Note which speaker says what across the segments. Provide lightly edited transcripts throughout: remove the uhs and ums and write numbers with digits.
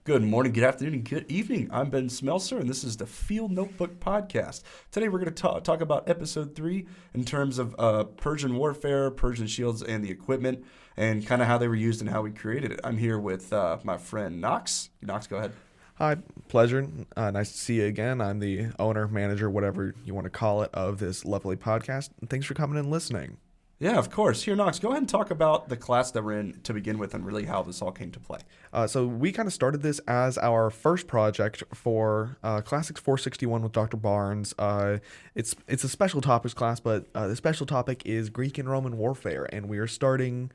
Speaker 1: Good morning, good afternoon, and good evening. I'm Ben Smelser, and this is the Field Notebook Podcast. Today we're going to talk about episode 3 in terms of Persian warfare, Persian shields, and the equipment, and kind of how they were used and how we created it. I'm here with my friend Knox. Knox, go ahead.
Speaker 2: Hi, pleasure. Nice to see you again. I'm the owner, manager, whatever you want to call it, of this lovely podcast. And thanks for coming and listening.
Speaker 1: Yeah, of course. Here, Knox, go ahead and talk about the class that we're in to begin with and really how this all came to play.
Speaker 2: So we kind of started this as our first project for Classics 461 with Dr. Barnes. It's a special topics class, but the special topic is Greek and Roman warfare, and we are starting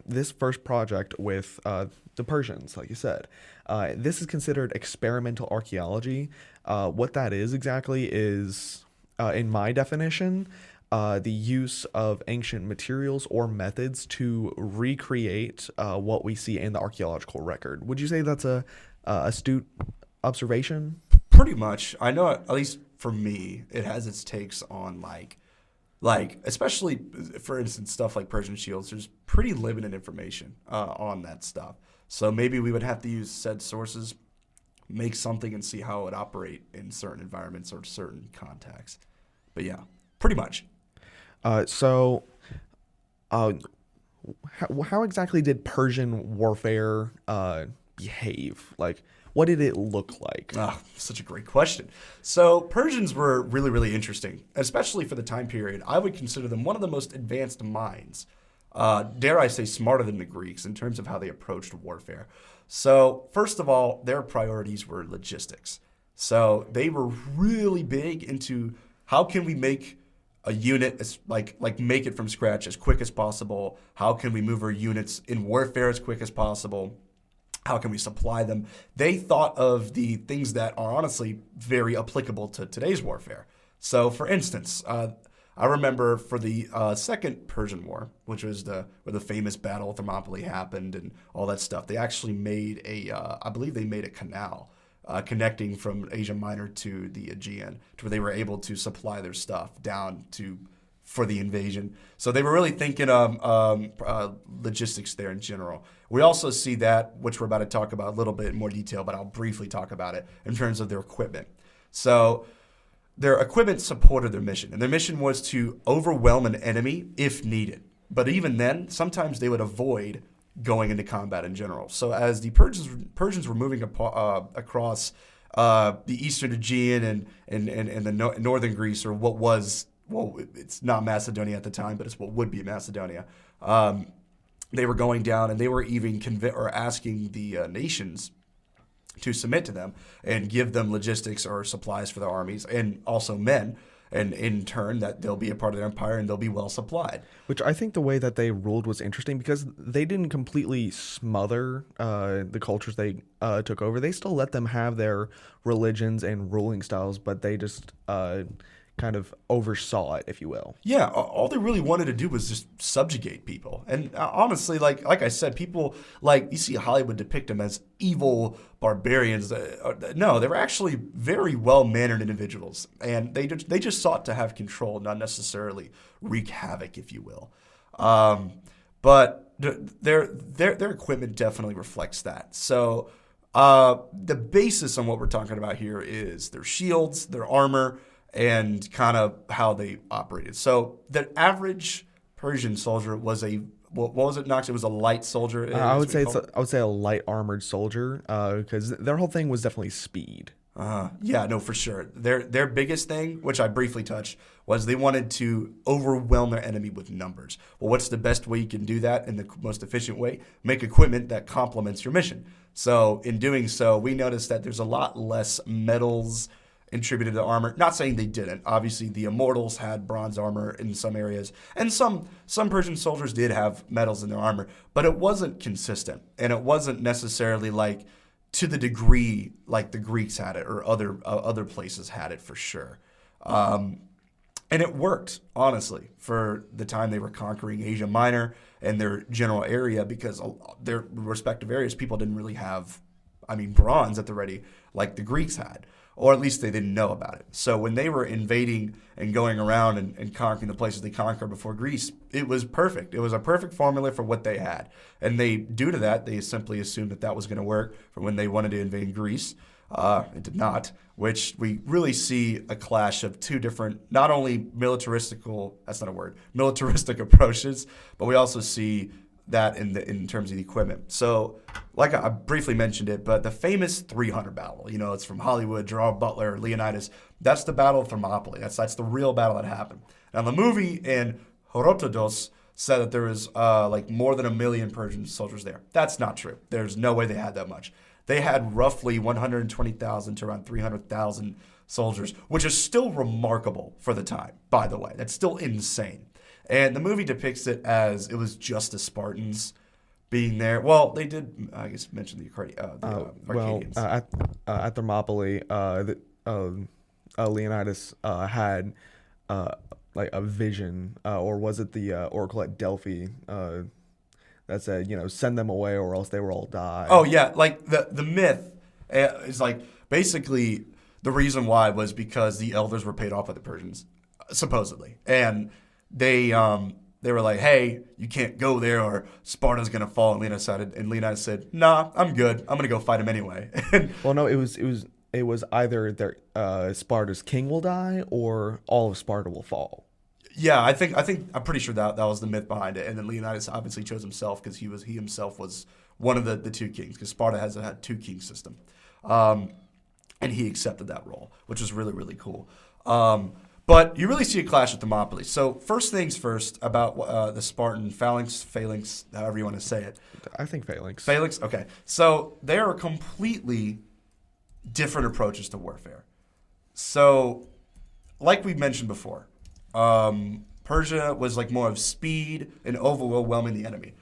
Speaker 2: this first project with the Persians, like you said. This is considered experimental archaeology. What that is exactly is, in my definition, the use of ancient materials or methods to recreate what we see in the archaeological record. Would you say that's a astute observation?
Speaker 1: Pretty much. I know, at least for me, it has its takes on like especially, for instance, stuff like Persian shields. There's pretty limited information on that stuff. So maybe we would have to use said sources, make something, and see how it would operate in certain environments or certain contexts. But yeah, pretty much.
Speaker 2: How exactly did Persian warfare behave? Like, what did it look like?
Speaker 1: Such a great question. So Persians were really, really interesting, especially for the time period. I would consider them one of the most advanced minds, dare I say smarter than the Greeks in terms of how they approached warfare. So first of all, their priorities were logistics. So they were really big into how can we make a unit as like make it from scratch as quick as possible. How can we move our units in warfare as quick as possible? How can we supply them? They thought of the things that are honestly very applicable to today's warfare. So, for instance, I remember for the Second Persian War, which was where the famous Battle of Thermopylae happened and all that stuff. They actually made I believe they made a canal connecting from Asia Minor to the Aegean, to where they were able to supply their stuff down to for the invasion. So they were really thinking of logistics there in general. We also see that, which we're about to talk about a little bit in more detail, but I'll briefly talk about it in terms of their equipment. So their equipment supported their mission, and their mission was to overwhelm an enemy if needed. But even then, sometimes they would avoid going into combat in general. So as the Persians were moving across the eastern Aegean and the northern Greece, or what was, well, it's not Macedonia at the time, but it's what would be Macedonia. They were going down, and they were even asking the nations to submit to them and give them logistics or supplies for their armies, and also men, and in turn that they'll be a part of their empire and they'll be well supplied.
Speaker 2: Which I think the way that they ruled was interesting, because they didn't completely smother the cultures they took over. They still let them have their religions and ruling styles, but they just kind of oversaw it, if you will.
Speaker 1: Yeah, all they really wanted to do was just subjugate people. And honestly, like I said, people, like, you see Hollywood depict them as evil barbarians. No, they were actually very well-mannered individuals. And they just sought to have control, not necessarily wreak havoc, if you will. But their equipment definitely reflects that. So the basis on what we're talking about here is their shields, their armor, and kind of how they operated. So the average Persian soldier was what was it, Knox? It was a light soldier.
Speaker 2: I would say a light armored soldier, because their whole thing was definitely speed.
Speaker 1: Yeah, no, for sure. Their biggest thing, which I briefly touched, was they wanted to overwhelm their enemy with numbers. Well, what's the best way you can do that in the most efficient way? Make equipment that complements your mission. So in doing so, we noticed that there's a lot less metals attributed to armor. Not saying they didn't. Obviously, the immortals had bronze armor in some areas, and some Persian soldiers did have metals in their armor, but it wasn't consistent, and it wasn't necessarily like to the degree like the Greeks had it or other places had it for sure. And it worked, honestly, for the time they were conquering Asia Minor and their general area, because their respective areas, people didn't really have bronze at the ready like the Greeks had, or at least they didn't know about it. So when they were invading and going around and conquering the places they conquered before Greece, it was perfect. It was a perfect formula for what they had. And due to that, they simply assumed that was going to work for when they wanted to invade Greece. It did not, which we really see a clash of two different, not only militaristic approaches, but we also see that in terms of the equipment. So, like I briefly mentioned it, but the famous 300 battle, it's from Hollywood, Gerard Butler, Leonidas. That's the Battle of Thermopylae. That's the real battle that happened. Now, the movie in Herodotus said that there was more than 1 million Persian soldiers there. That's not true. There's no way they had that much. They had roughly 120,000 to around 300,000 soldiers, which is still remarkable for the time, by the way. That's still insane. And the movie depicts it as it was just the Spartans being there. Well, they did, I guess, mention the Arcadians.
Speaker 2: At Thermopylae, Leonidas had a vision, or was it the oracle at Delphi that said, send them away or else they will all die.
Speaker 1: Oh, yeah. Like the myth is basically the reason why was because the elders were paid off by the Persians, supposedly. And they were like, hey, you can't go there or Sparta's going to fall. And Leonidas said, nah, I'm good. I'm going to go fight him anyway.
Speaker 2: Well, no, it was either Sparta's king will die or all of Sparta will fall.
Speaker 1: Yeah, I'm pretty sure that was the myth behind it. And then Leonidas obviously chose himself because he himself was one of the two kings, because Sparta has had two king system. And he accepted that role, which was really, really cool. But you really see a clash with Thermopylae. So first things first about the Spartan phalanx, however you want to say it.
Speaker 2: I think phalanx.
Speaker 1: Phalanx, okay. So there are completely different approaches to warfare. So like we mentioned before, Persia was more of speed and overwhelming the enemy.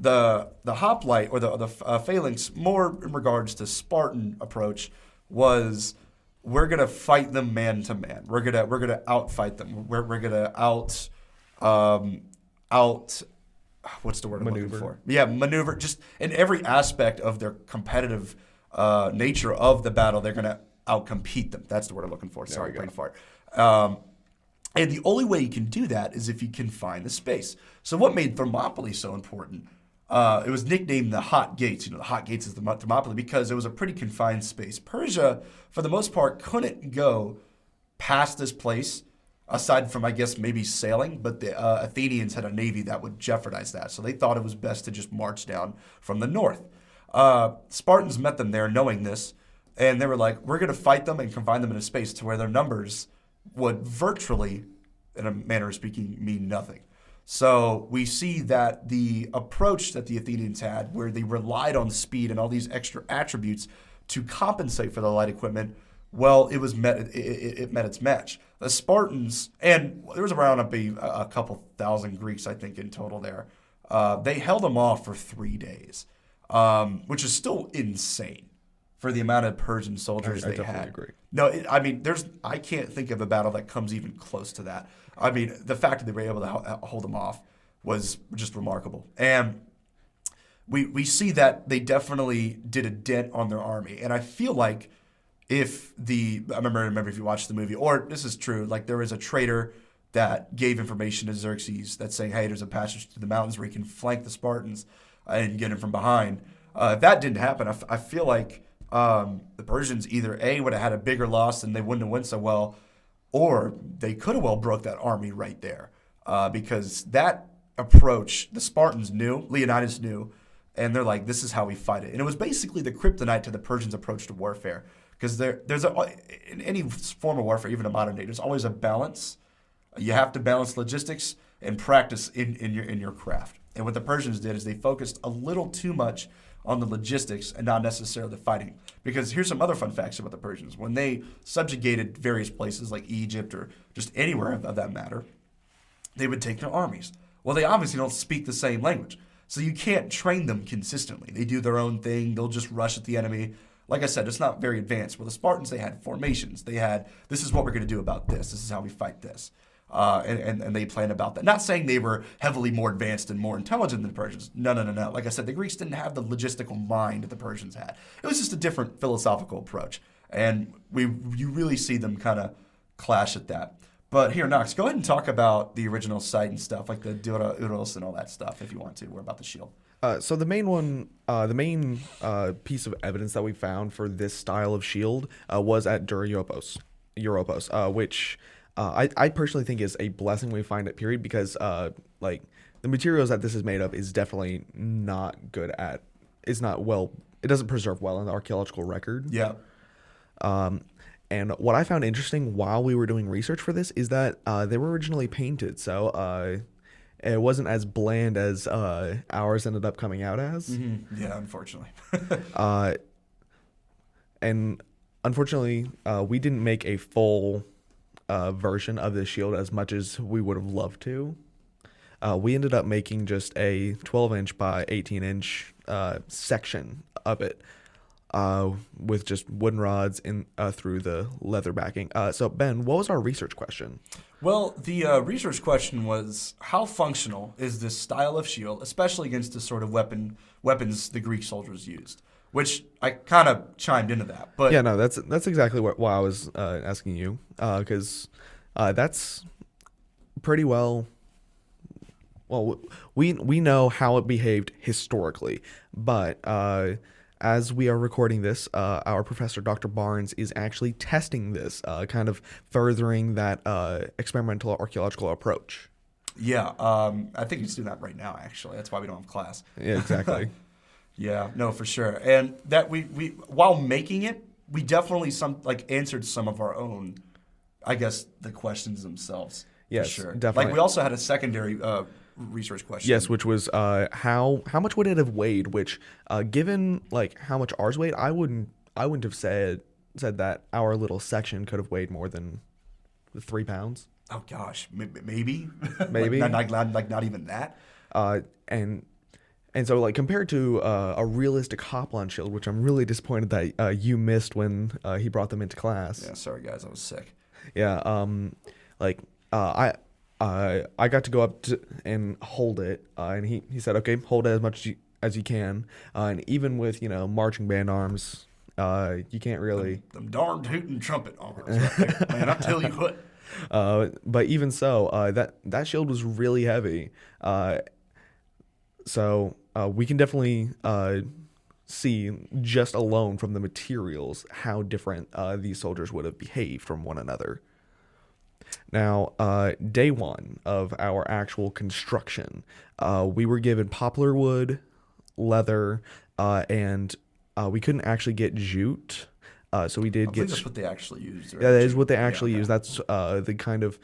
Speaker 1: The hoplite or the phalanx, more in regards to Spartan approach, was we're gonna fight them man to man. We're gonna outfight them. We're gonna what's the word I'm looking for? Yeah, maneuver. Just in every aspect of their competitive nature of the battle, they're gonna outcompete them. That's the word I'm looking for. Sorry, brain fart. And the only way you can do that is if you can find the space. So what made Thermopylae so important? It was nicknamed the Hot Gates. The Hot Gates is the Thermopylae because it was a pretty confined space. Persia, for the most part, couldn't go past this place, aside from, I guess, maybe sailing. But the Athenians had a navy that would jeopardize that. So they thought it was best to just march down from the north. Spartans met them there knowing this. And they were like, we're going to fight them and confine them in a space to where their numbers would virtually, in a manner of speaking, mean nothing. So we see that the approach that the Athenians had, where they relied on speed and all these extra attributes to compensate for the light equipment, well, it met its match. The Spartans, and there was around a couple thousand Greeks, I think, in total there. They held them off for 3 days, which is still insane for the amount of Persian soldiers they had. I definitely agree. No, I can't think of a battle that comes even close to that. The fact that they were able to hold them off was just remarkable. And we see that they definitely did a dent on their army. And I feel like I remember if you watched the movie, or this is true, there was a traitor that gave information to Xerxes that's saying, hey, there's a passage through the mountains where he can flank the Spartans and get him from behind. If that didn't happen, I feel like the Persians either would have had a bigger loss and they wouldn't have went so well, or they could have well broke that army right there, because that approach the Spartans knew, Leonidas knew, and they're like, this is how we fight it. And it was basically the kryptonite to the Persians' approach to warfare, because in any form of warfare, even in modern day, there's always a balance. You have to balance logistics and practice in your craft. And what the Persians did is they focused a little too much on the logistics and not necessarily the fighting. Because here's some other fun facts about the Persians. When they subjugated various places like Egypt or just anywhere of that matter, they would take their armies. Well, they obviously don't speak the same language. So you can't train them consistently. They do their own thing. They'll just rush at the enemy. Like I said, it's not very advanced. Well, the Spartans, they had formations. They had, this is what we're going to do about this. This is how we fight this. and they plan about that. Not saying they were heavily more advanced and more intelligent than the Persians. No. Like I said, the Greeks didn't have the logistical mind that the Persians had. It was just a different philosophical approach. And you really see them kind of clash at that. But here, Knox, go ahead and talk about the original site and stuff, like the Dura Uros and all that stuff, if you want to, or about the shield.
Speaker 2: So the main piece of evidence that we found for this style of shield was at Dura Europos, which I personally think is a blessing we find at period because like the materials that this is made of is definitely not good at. It's not well. It doesn't preserve well in the archaeological record.
Speaker 1: Yeah.
Speaker 2: And what I found interesting while we were doing research for this is that they were originally painted, so it wasn't as bland as ours ended up coming out as.
Speaker 1: Mm-hmm. Yeah, unfortunately.
Speaker 2: And unfortunately, we didn't make a full version of the shield as much as we would have loved to. We ended up making just a 12-inch by 18-inch section of it. With just wooden rods in through the leather backing. So Ben, what was our research question?
Speaker 1: Well, the research question was, how functional is this style of shield, especially against the sort of weapons the Greek soldiers used? Which I kind of chimed into that, but
Speaker 2: Yeah, no, that's exactly why I was asking you, because that's pretty well. Well, we know how it behaved historically, but as we are recording this, our professor, Dr. Barnes, is actually testing this, kind of furthering that experimental archaeological approach.
Speaker 1: Yeah, I think he's doing that right now, actually. That's why we don't have class.
Speaker 2: Yeah, exactly.
Speaker 1: Yeah, no, for sure. And that we while making it, we definitely answered some of our own, I guess, the questions themselves.
Speaker 2: Yes,
Speaker 1: for sure.
Speaker 2: definitely.
Speaker 1: Like we also had a secondary research question.
Speaker 2: Yes, which was how much would it have weighed? Which, given like how much ours weighed, I wouldn't have said that our little section could have weighed more than 3 pounds.
Speaker 1: Oh gosh, maybe.
Speaker 2: Maybe.
Speaker 1: not even that.
Speaker 2: And so like compared to a realistic Hoplon shield, which I'm really disappointed that you missed when he brought them into class.
Speaker 1: Yeah, sorry guys, I was sick.
Speaker 2: Yeah. I got to go up and hold it, and he said, "Okay, hold it as much as you can." And even with marching band arms, you can't really.
Speaker 1: Them darned hooting trumpet arms, right there. Man, I tell you what.
Speaker 2: But even so, that shield was really heavy. So we can definitely see just alone from the materials how different these soldiers would have behaved from one another. Now, day one of our actual construction, we were given poplar wood, leather, and we couldn't actually get jute. So we did
Speaker 1: I
Speaker 2: get.
Speaker 1: that's what they actually used. Right?
Speaker 2: Yeah, that is what they actually
Speaker 1: okay.
Speaker 2: use. That's the kind of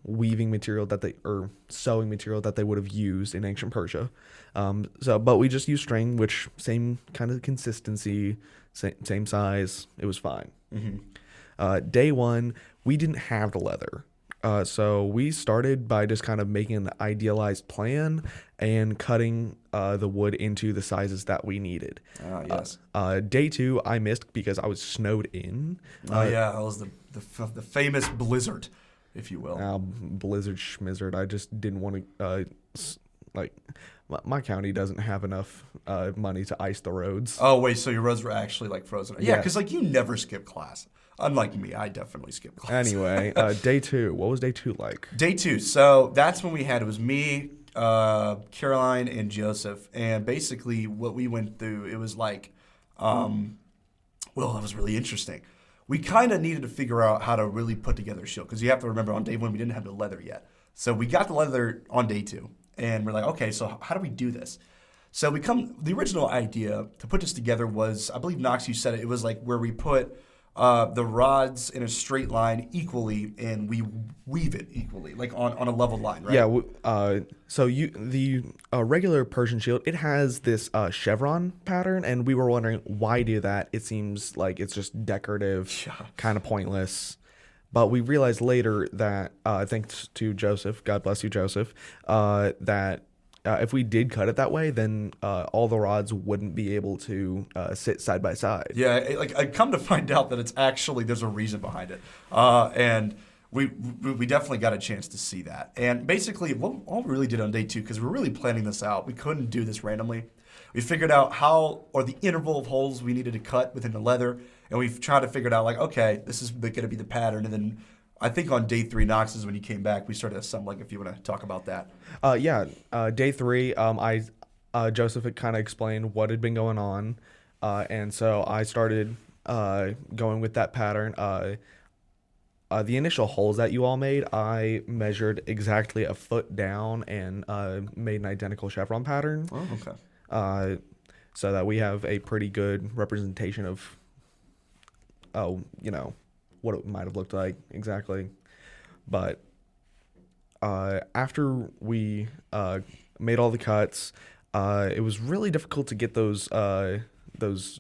Speaker 2: weaving material or sewing material that they would have used in ancient Persia. But we just used string, which same kind of consistency, same size. It was fine.
Speaker 1: Mm-hmm.
Speaker 2: Day one, we didn't have the leather. So we started by just kind of making an idealized plan and cutting the wood into the sizes that we needed.
Speaker 1: Yes.
Speaker 2: Day two, I missed because I was snowed in.
Speaker 1: Yeah, that was the famous blizzard, if you will.
Speaker 2: Blizzard schmizzard. I just didn't want to, my county doesn't have enough money to ice the roads.
Speaker 1: Oh, wait, so your roads were actually frozen? Yeah,
Speaker 2: Yeah.
Speaker 1: because you never skip class. Unlike me, I definitely skip class.
Speaker 2: Anyway, day two. What was day two like?
Speaker 1: Day two. So that's when it was me, Caroline, and Joseph. And basically what we went through, it was it was really interesting. We kind of needed to figure out how to really put together a shield. Because you have to remember, on day one, we didn't have the leather yet. So we got the leather on day two. And we're like, okay, so how do we do this? So the original idea to put this together was, I believe, Knox, you said it. It was where we put the rods in a straight line equally, and we weave it equally, on a level line, right?
Speaker 2: Yeah. So the regular Persian shield, it has this chevron pattern, and we were wondering why do that. It seems like it's just decorative, kind of pointless. But we realized later that, thanks to Joseph, God bless you, Joseph, that if we did cut it that way, then all the rods wouldn't be able to sit side by side.
Speaker 1: Yeah, I come to find out that it's actually, there's a reason behind it. And we definitely got a chance to see that. And basically, all we really did on day 2, because we're really planning this out, we couldn't do this randomly. We figured out the interval of holes we needed to cut within the leather, and we've tried to figure it out, like, okay, this is going to be the pattern. And then I think on day 3, Knox is when you came back, we started assembling, if you want to talk about that.
Speaker 2: Day 3, Joseph had kind of explained what had been going on, and so I started going with that pattern. The initial holes that you all made, I measured exactly a foot down and made an identical chevron pattern.
Speaker 1: Oh, okay.
Speaker 2: So that we have a pretty good representation of, what it might have looked like exactly. But after we made all the cuts, it was really difficult to get those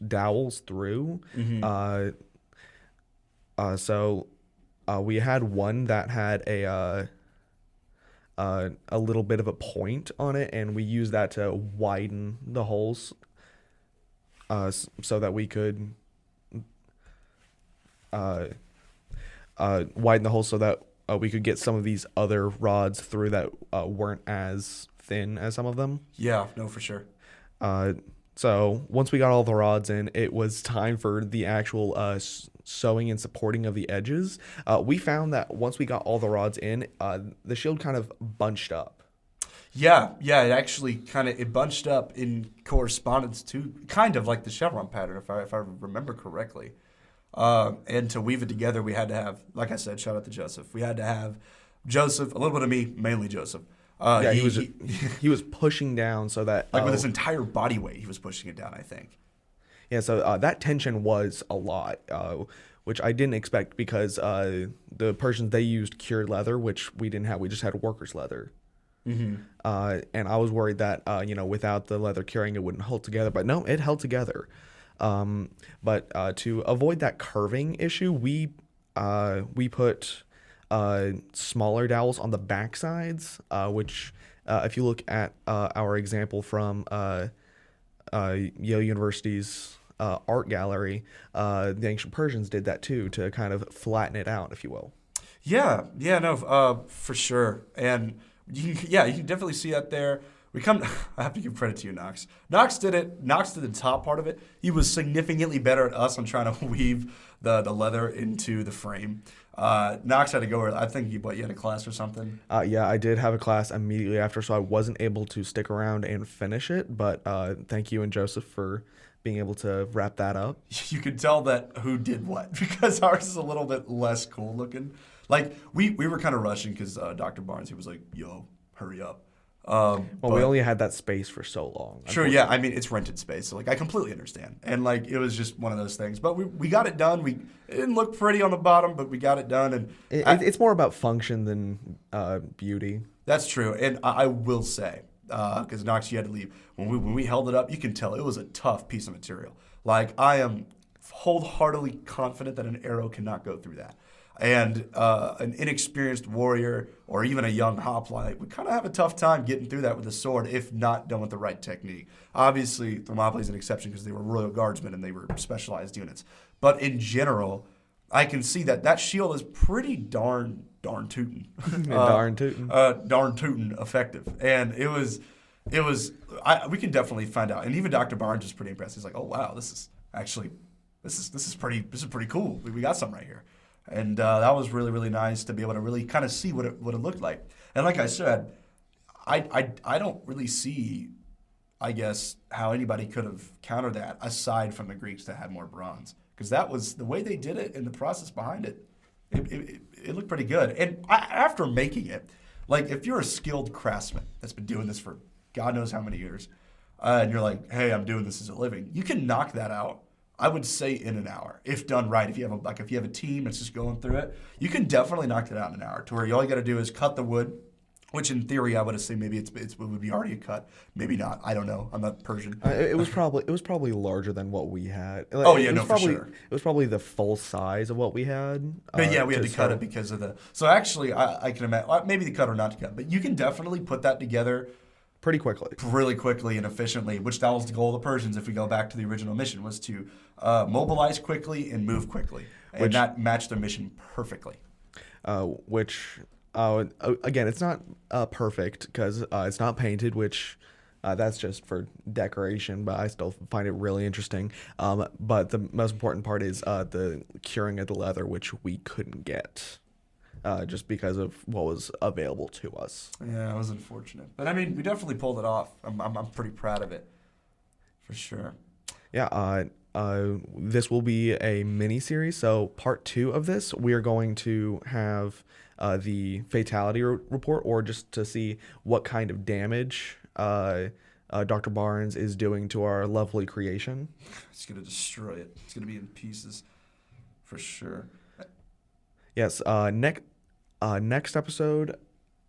Speaker 2: dowels through.
Speaker 1: Mm-hmm.
Speaker 2: So we had one that had a little bit of a point on it, and we used that to widen the holes, so that we could widen the holes so that we could get some of these other rods through that weren't as thin as some of them.
Speaker 1: Yeah, no, for sure.
Speaker 2: So once we got all the rods in, it was time for the actual sewing and supporting of the edges. We found that once we got all the rods in, the shield kind of bunched up.
Speaker 1: Yeah, it actually it bunched up in correspondence to kind of like the chevron pattern, if I remember correctly. And to weave it together, we had to have, like I said, shout out to Joseph. We had to have Joseph, a little bit of me, mainly Joseph.
Speaker 2: He was pushing down so that
Speaker 1: with his entire body weight, he was pushing it down, I think.
Speaker 2: Yeah, so that tension was a lot, which I didn't expect because the Persians, they used cured leather, which we didn't have. We just had workers' leather.
Speaker 1: Mm-hmm.
Speaker 2: And I was worried that without the leather curing, it wouldn't hold together. But no, it held together. But to avoid that curving issue, we put smaller dowels on the back sides, which if you look at our example from Yale University's art gallery, the ancient Persians did that too, to kind of flatten it out, if you will.
Speaker 1: Yeah, no, for sure. And you can definitely see that there. I have to give credit to you, Knox. Knox did it. Knox did the top part of it. He was significantly better at us on trying to weave the leather into the frame. Knox had to go. I think you had a class or something.
Speaker 2: Yeah, I did have a class immediately after, so I wasn't able to stick around and finish it. But thank you and Joseph for being able to wrap that up.
Speaker 1: You could tell that who did what, because ours is a little bit less cool looking. Like we were kind of rushing because Dr. Barnes, he was like, "Yo, hurry up."
Speaker 2: We only had that space for so long.
Speaker 1: Sure, yeah. I mean, it's rented space, so I completely understand. And it was just one of those things. But we got it done. It didn't look pretty on the bottom, but we got it done. And
Speaker 2: it's more about function than beauty.
Speaker 1: That's true. And I will say, because Knox, you had to leave. When we held it up, you can tell it was a tough piece of material. I am wholeheartedly confident that an arrow cannot go through that. And an inexperienced warrior or even a young hoplite would kind of have a tough time getting through that with a sword if not done with the right technique. Obviously, Thermopylae is an exception because they were royal guardsmen and they were specialized units. But in general, I can see that shield is pretty darn tootin'.
Speaker 2: Darn tootin'
Speaker 1: effective. And it was we can definitely find out. And even Dr. Barnes was pretty impressed. He's like, "Oh wow, this is pretty cool. We got something right here." And that was really, really nice to be able to really kind of see what it looked like. And like I said, I don't really see, I guess, how anybody could have countered that aside from the Greeks that had more bronze. Because that was the way they did it and the process behind it. It looked pretty good. And after making it, if you're a skilled craftsman that's been doing this for God knows how many years, and you're like, "Hey, I'm doing this as a living," you can knock that out. I would say in an hour, if done right. If you have a team that's just going through it, you can definitely knock it out in an hour. To where all you got to do is cut the wood, which in theory I would assume maybe it would be already cut, maybe not. I don't know. I'm not Persian.
Speaker 2: It was probably larger than what we had.
Speaker 1: For sure.
Speaker 2: It was probably the full size of what we had.
Speaker 1: But yeah, we had to cut it because of the. So actually, I can imagine maybe the cut or not to cut, but you can definitely put that together.
Speaker 2: Pretty quickly.
Speaker 1: Really quickly and efficiently, which that was the goal of the Persians, if we go back to the original mission, was to mobilize quickly and move quickly. And that matched their mission perfectly.
Speaker 2: which again, it's not perfect because it's not painted, which that's just for decoration, but I still find it really interesting. But the most important part is the curing of the leather, which we couldn't get just because of what was available to us.
Speaker 1: Yeah, it was unfortunate. But I mean, we definitely pulled it off. I'm pretty proud of it, for sure.
Speaker 2: Yeah, this will be a mini series. So part 2 of this, we are going to have the fatality report, or just to see what kind of damage Dr. Barnes is doing to our lovely creation.
Speaker 1: It's gonna destroy it. It's gonna be in pieces, for sure.
Speaker 2: Yes. Next episode.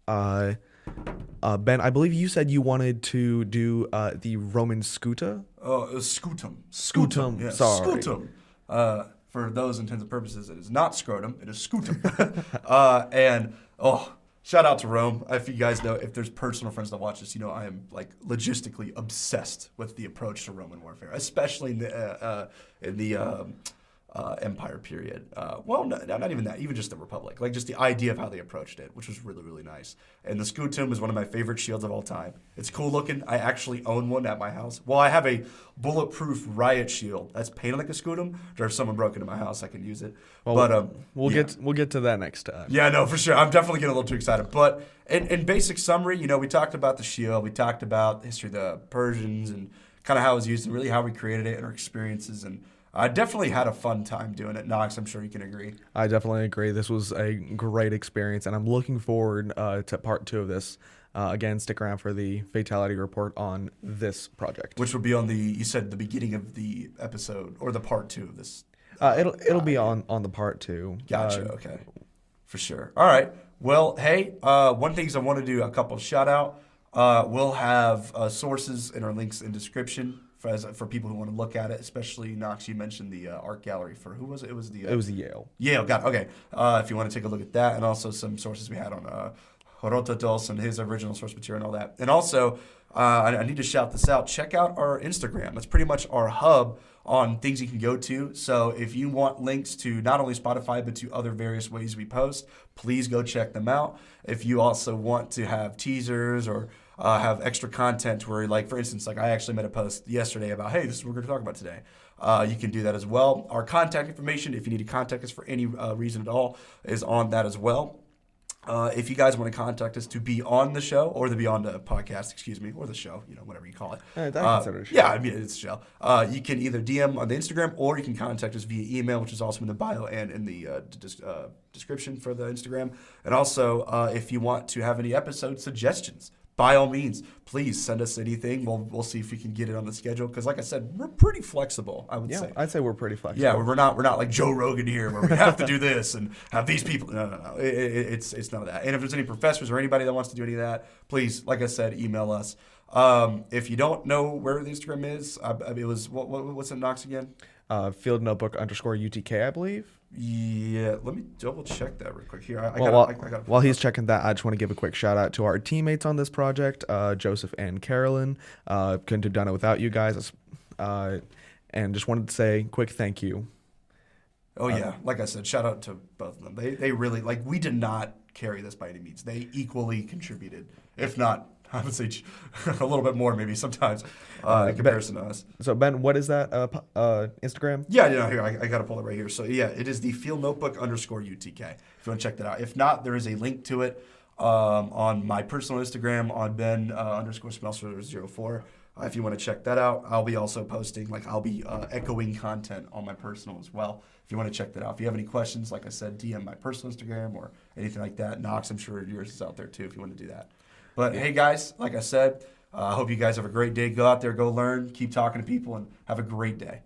Speaker 2: Ben, I believe you said you wanted to do the Roman scuta.
Speaker 1: Oh, it was scutum.
Speaker 2: Scutum.
Speaker 1: Yeah,
Speaker 2: Sorry.
Speaker 1: scutum. For those intents and purposes, it is not scrotum. It is scutum. And shout out to Rome. If you guys know, if there's personal friends that watch this, you know I am like logistically obsessed with the approach to Roman warfare, especially in the Empire period. Well, no, not even that. Even just the Republic. Like just the idea of how they approached it, which was really, really nice. And the scutum is one of my favorite shields of all time. It's cool looking. I actually own one at my house. Well, I have a bulletproof riot shield that's painted like a scutum. Or if someone broke into my house, I can use it.
Speaker 2: Well,
Speaker 1: but
Speaker 2: we'll get to that next time.
Speaker 1: Yeah, no, for sure. I'm definitely getting a little too excited. But in basic summary, you know, we talked about the shield. We talked about the history of the Persians and kind of how it was used and really how we created it and our experiences. And I definitely had a fun time doing it. Knox, I'm sure you can agree.
Speaker 2: I definitely agree. This was a great experience, and I'm looking forward to part 2 of this. Again, stick around for the fatality report on this project,
Speaker 1: Which will be on you said the beginning of the episode or the part 2 of this.
Speaker 2: It'll be on the part 2.
Speaker 1: Gotcha. Okay, for sure. All right. Well, hey, one thing is I want to do a couple shout out. We'll have sources and our links in description for people who want to look at it. Especially Knox, you mentioned the art gallery for who was it? It was the
Speaker 2: Yale.
Speaker 1: Yale. Got it. Okay. If you want to take a look at that, and also some sources we had on Herodotus and his original source material and all that. And also, I need to shout this out. Check out our Instagram. That's pretty much our hub on things you can go to. So if you want links to not only Spotify, but to other various ways we post, please go check them out. If you also want to have teasers or have extra content where, like, for instance, like I actually made a post yesterday about, hey, this is what we're going to talk about today. You can do that as well. Our contact information, if you need to contact us for any reason at all, is on that as well. If you guys want to contact us to be on the show, or to be on the podcast, or the show, whatever you call it.
Speaker 2: Consider a show.
Speaker 1: Yeah, I mean, it's a show. You can either DM on the Instagram, or you can contact us via email, which is also in the bio and in the description for the Instagram. And also, if you want to have any episode suggestions, by all means, please send us anything. We'll see if we can get it on the schedule. Because, like I said, we're pretty flexible, I would say.
Speaker 2: I'd say we're pretty flexible.
Speaker 1: Yeah, we're not like Joe Rogan here, where we have to do this and have these people. No. It's none of that. And if there's any professors or anybody that wants to do any of that, please, like I said, email us. If you don't know where the Instagram is, it was what's it, Knox again?
Speaker 2: Field Notebook _UTK, I believe.
Speaker 1: Yeah, let me double check that real quick here.
Speaker 2: While he's checking that, I just want to give a quick shout out to our teammates on this project, Joseph and Carolyn. Couldn't have done it without you guys. And just wanted to say quick thank you.
Speaker 1: Oh yeah, like I said, shout out to both of them. They really, like, we did not carry this by any means. They equally contributed, if not, I would say a little bit more maybe sometimes in comparison to us.
Speaker 2: So Ben, what is that Instagram?
Speaker 1: Yeah, here, I got to pull it right here. So yeah, it is the Field Notebook _UTK. If you want to check that out. If not, there is a link to it on my personal Instagram on Ben _Smelser04. If you want to check that out, I'll be also posting, I'll be echoing content on my personal as well. If you want to check that out. If you have any questions, like I said, DM my personal Instagram or anything like that. Knox, I'm sure yours is out there too if you want to do that. But hey guys, like I said, I hope you guys have a great day. Go out there, go learn, keep talking to people, and have a great day.